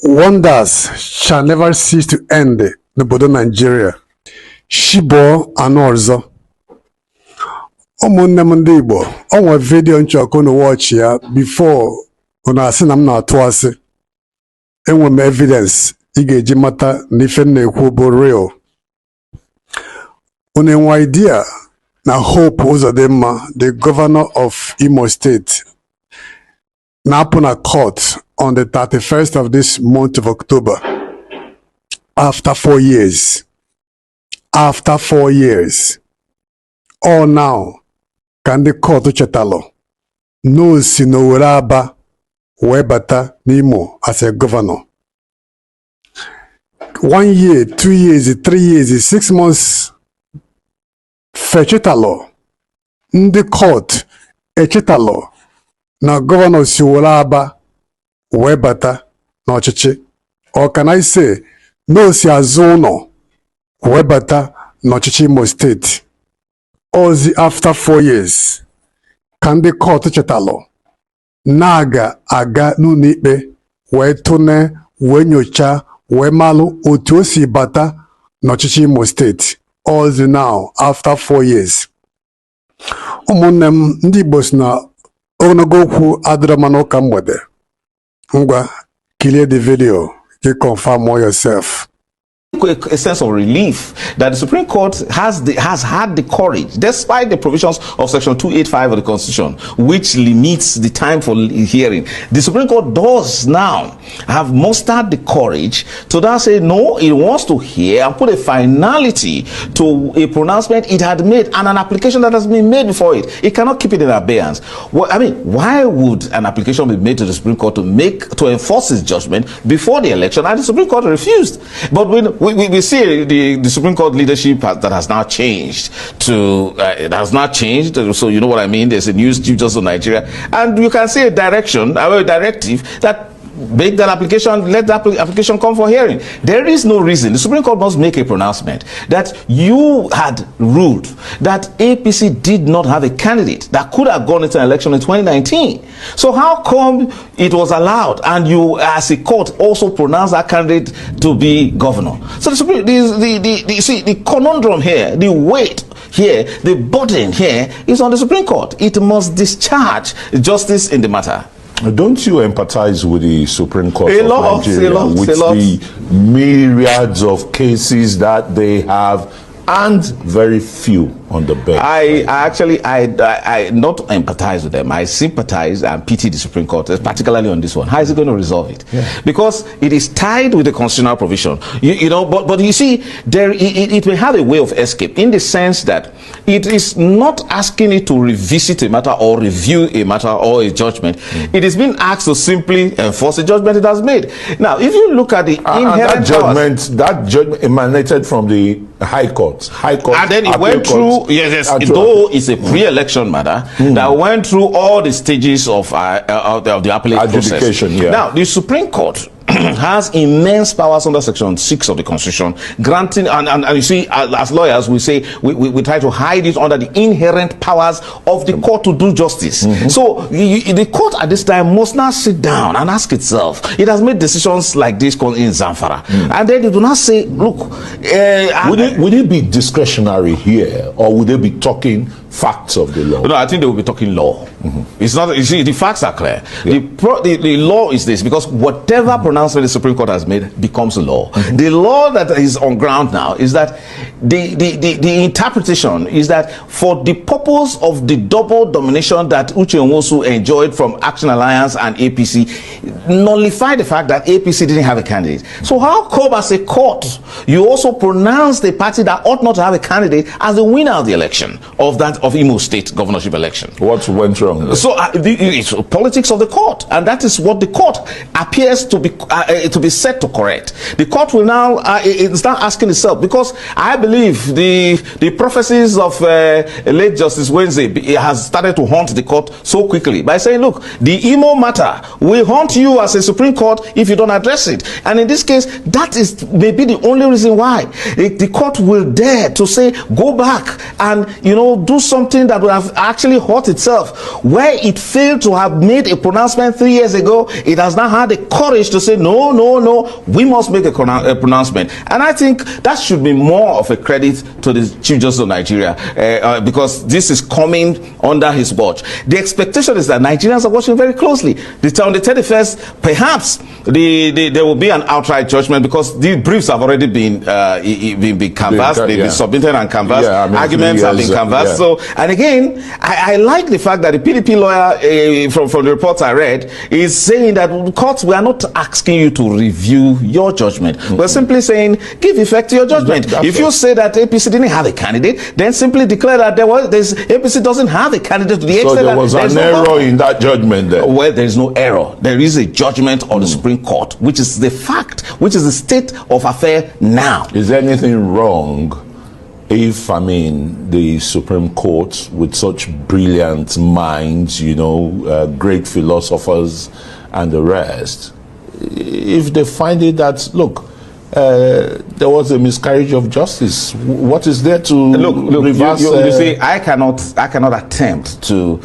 Wonders shall never cease to end n'obodo Nigeria. Shibo anụ ụmụnne m ndị Igbo, o nwere vidio nchọkụ na watch ya before unu asị na m na-atụ asị. Enwere m evidence ị ga-eji mata na ife na-ekwu bụ real. Unu enwe idea na Hope Uzodimma, the governor of Imo State, na-apụ na court on the 31st of this month of October after 4 years. After 4 years. All now, ka ndị court chetalụ no si n'Owerri Aba wee bata n'Imo as a governor. 1 year, 2 years, 3 years, 6 months fechetalụ ndị court echetalụ na governor si Owerri Aba wee bata n'ọchịchị. Or can I say no si azụ ụlọ wee bata n'ọchịchị Imo State. Ozi after 4 years ka ndị court chetalụ na-aga n'ụlọ ikpe wee tụne wee nyocha wee malụ otu o si bata n'ọchịchị Imo State. Ozi now after 4 years. Ụmụnne m ndị Igbo si na ogologo okwu adịrọ mma n'ụka mgbede. Ngwa kilie the video, you confirm more yourself. A sense of relief that the Supreme Court has had the courage, despite the provisions of Section 285 of the Constitution, which limits the time for hearing. The Supreme Court does now have mustered the courage to now say no, it wants to hear and put a finality to a pronouncement it had made and an application that has been made before it. It cannot keep it in abeyance. Well, I mean, why would an application be made to the Supreme Court to enforce its judgment before the election, and the Supreme Court refused? But we see the Supreme Court leadership that has now changed to it has not changed, so you know what I mean. There's a new Chief Justice of Nigeria, and you can see a direction, a directive that make that application, let that application come for hearing. There is no reason. The Supreme Court must make a pronouncement that you had ruled that APC did not have a candidate that could have gone into an election in 2019. So how come it was allowed and you as a court also pronounced that candidate to be governor? So the conundrum here, the weight here, the burden here is on the Supreme Court. It must discharge justice in the matter. Don't you empathize with the Supreme Court of Nigeria with the myriads of cases that they have and very few on the bench? I not empathize with them. I sympathize and pity the Supreme Court, particularly on this one. How is it going to resolve it? Yeah. Because it is tied with the constitutional provision. You know, but you see, it may have a way of escape in the sense that it is not asking it to revisit a matter or review a matter or a judgment. It is being asked to simply enforce a judgment it has made. Now, if you look at the inherent that judgment emanated from the High Court. And then it went through, though it's a pre-election matter, that went through all the stages of the appellate process. Yeah. Now, the Supreme Court has immense powers under Section 6 of the Constitution, granting, and you see, as lawyers, we say, we try to hide it under the inherent powers of the court to do justice. So, the court at this time must now sit down and ask itself. It has made decisions like this in Zamfara. And then it will not say, look, would it be discretionary here, or would they be talking facts of the law? No, I think they will be talking law. It's not, you see, the facts are clear. Yeah. The law is this, because whatever pronouncement the Supreme Court has made becomes a law. The law that is on ground now is that the interpretation is that for the purpose of the double domination that Uche Nwosu enjoyed from Action Alliance and APC, nullify the fact that APC didn't have a candidate. So how come as a court you also pronounce the party that ought not to have a candidate as the winner of the election of Imo State governorship election? What went wrong there? So it's politics of the court, and that is what the court appears to be set to correct. The court will now start asking itself, because I believe the prophecies of late Justice Wednesday has started to haunt the court so quickly by saying, look, the Imo matter will haunt you as a Supreme Court if you don't address it. And in this case, that is maybe the only reason why the court will dare to say, go back and do something that would have actually hurt itself. Where it failed to have made a pronouncement 3 years ago, it has now had the courage to say, no, we must make a pronouncement. And I think that should be more of a credit to the Chief Justice of Nigeria, because this is coming under his watch. The expectation is that Nigerians are watching very closely. On the 31st, perhaps there will be an outright judgment, because the briefs have already been canvassed, they've been submitted and canvassed, arguments have been canvassed. So, and again, I like the fact that the PDP lawyer from the reports I read is saying that courts, we are not asking you to review your judgment. We're simply saying, give effect to your judgment. If you say that APC didn't have a candidate, then simply declare that APC doesn't have a candidate to the extent that there was an error in that judgment then. Well, there is no error. There is a judgment on the Supreme Court, which is the fact, which is the state of affair now. Is there anything wrong if, the Supreme Court, with such brilliant minds, great philosophers and the rest, if they find it that, look, there was a miscarriage of justice, what is there to reverse? You see, I cannot attempt to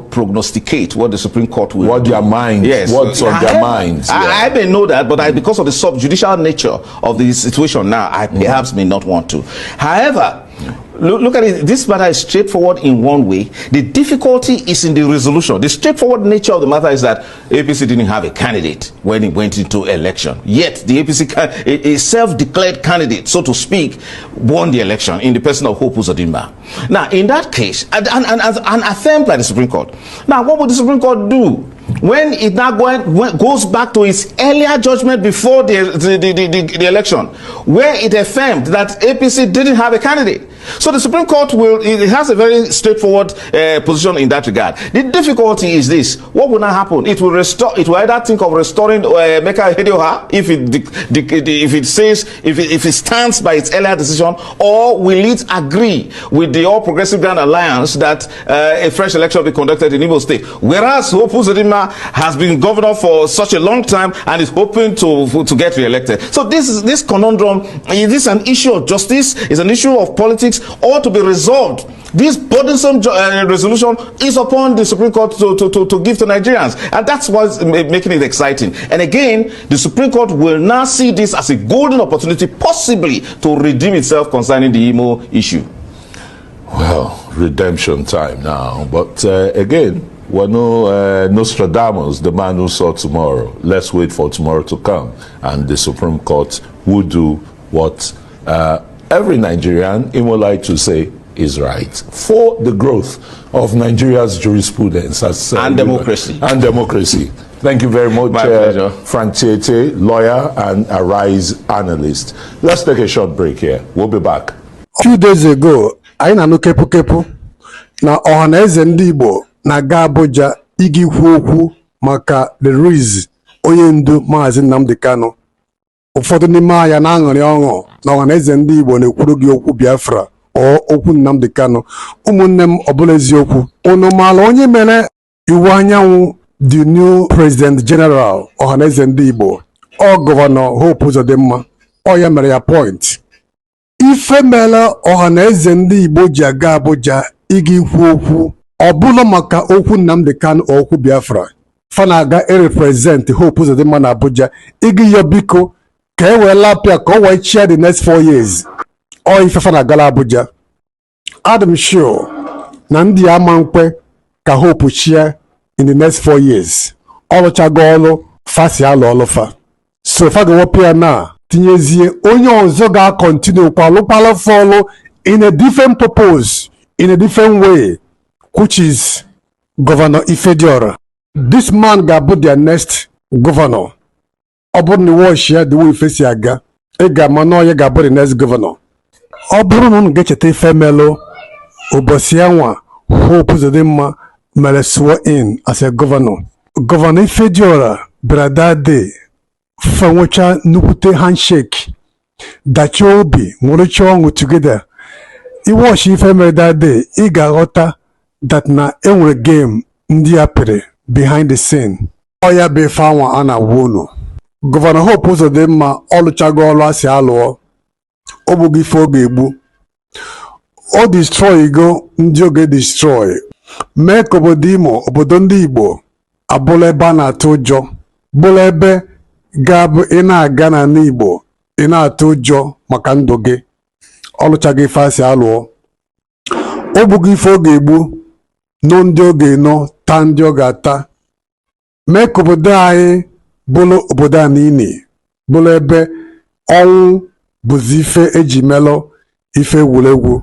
prognosticate what the Supreme Court will do. What's on their minds. I may know that, but because of the subjudicial nature of the situation now, I perhaps may not want to. However, look at it. This matter is straightforward in one way. The difficulty is in the resolution. The straightforward nature of the matter is that APC didn't have a candidate when it went into election. Yet the APC, a self-declared candidate, so to speak, won the election in the person of Hope Uzodimma. Now, in that case, and affirmed by the Supreme Court. Now, what would the Supreme Court do when it now goes back to its earlier judgment before the election, where it affirmed that APC didn't have a candidate? So the Supreme Court it has a very straightforward position in that regard. The difficulty is this: what will now happen? It will either think of restoring Meka Hedioha if it stands by its earlier decision, or will it agree with the All Progressive Grand Alliance that a fresh election will be conducted in Imo State? Whereas Hope Uzodimma has been governor for such a long time and is hoping to get re-elected. So this conundrum, is this an issue of justice? Is an issue of politics? Or to be resolved? This burdensome resolution is upon the Supreme Court to give to Nigerians, and that's what's making it exciting. And again, the Supreme Court will now see this as a golden opportunity, possibly to redeem itself concerning the Imo issue. Well, redemption time now, but again, we're no Nostradamus, the man who saw tomorrow. Let's wait for tomorrow to come, and the Supreme Court will do what every Nigerian, Imo like to say, is right for the growth of Nigeria's jurisprudence and democracy. Thank you very much, Frank Tiete, lawyer and Arise analyst. Let's take a short break here. We'll be back. A few days ago, anyị na-anụ kepu na ọhaneze ndị Igbo na-aga Abuja igi kwu okwu maka the Riz onye ndu Maazị Nnamdi Kanu. Ụfọdụ n'ime anya na-aṅụrị ọṅụ na ọhaneze ndị Igbo na-ekwuru gị okwu Biafra okwu Nnamdi Kanu. Ụmụnne m, ọ bụla eziokwu, unu maara onye mere iwu anyanwụ the new President General ọhaneze ndị Igbo? Gọvanọ Hope Uzodimma. Ya mere ya point. Ife mere ọhaneze ndị Igbo ji aga Abuja igi kwu okwu ọ bụla maka okwu Nnamdi Kanu okwu Biafra. Fa na-aga represent Hope Uzodimma na Abuja igi ya biko ka e wee lapịa ka o wee chia the next 4 years. Ife fa na-agala Abuja. Adam sure na ndị ama nkwe ka Hope chia in the next 4 years. Ọlụchago ọlụ fasi alụ ọlụfa. So fa ga-ewepụ na tinyezie onye ọzọ ga-continue kwalụkwalụ fọlụ in a different purpose, in a different way, which is Governor Ifediora. This man ga-abụ their next governor. Ọ bụrụ na wash ya the way ife si aga, ga-ama na onye ga-abụ the next governor. Ọ bụrụ na unu ga-echeta ife melụ ụbọchị anwa Hope Uzodimma mere swear in as a governor. Governor Ifediora bịara that day fenwecha nnukwute handshake, dachie obi, nwụrụcha ọṅụ together. Iwash ife mere that day, ị ga-aghọta that na enwere game ndị a pere behind the scene. Ya bụ ife anwa a na-agwa unu. Gọvanọ Hope Uzodimma ọlụchago ọlụ asị alụọ, o gbughị ife ọ ga-egbu. o destroy go ndị oge destroy mee ka obodo Imo, obodo ndị Igbo abụrụ ebe a na-atụ ụjọ, bụrụ ebe ga-abụ ị na-aga n'ala Igbo ị na-atụ ụjọ maka ndụ gị. Ọ lụchaghị ife asị alụọ, o gbughị ife ọ ga-egbu, nụ ndị ọ ga-enọ, taa ndị ọ ga-ata. Mee ka obodo anyị bụrụ obodo a niile bụrụ ebe ọnwụ bụzi ife eji melụ ife egwuregwu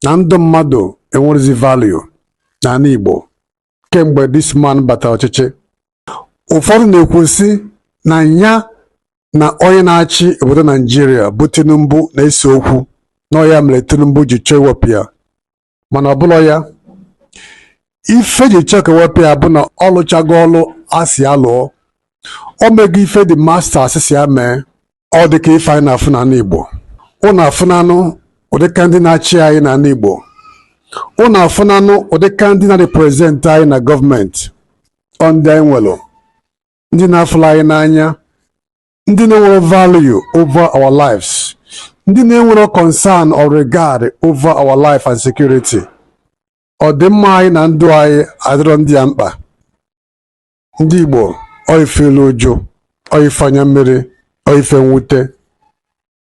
na ndụ mmadụ enwerezi value n'ala Igbo kemgbe this man batara ọchịchị. Ụfọdụ na-ekwusi na ya na onye na-achị obodo Naijiria bụ Tinubu na-ese okwu na ya mere Tinubu ji chọọ iwepụ ya, mana ọ bụrụ ya. Ife ji chọọ ka ewepụ ya bụ na ọ lụchago ọlụ asị alụọ, o mego ife dị masters si ya mee. Ọ dị ka ife anyị na-afụ n'ala Igbo. Ụnụ afụnanụ ụdịka ndị na-achị anyị n'ala Igbo, ụnụ afụnanụ ụdịka ndị na-represent anyị na gọọmenti. Ọ ndị anyị nwere, ndị na-afụla anyị n'anya, ndị na-enwere value over our lives, ndị na-enwere concern or regard over our life and security. Ọ dị mma anyị na ndụ anyị adịrọ ndị ya mkpa. Ndị Igbo, ọ ife ilu ụjụ, ọ ife anya mmiri, ọ ife mwute.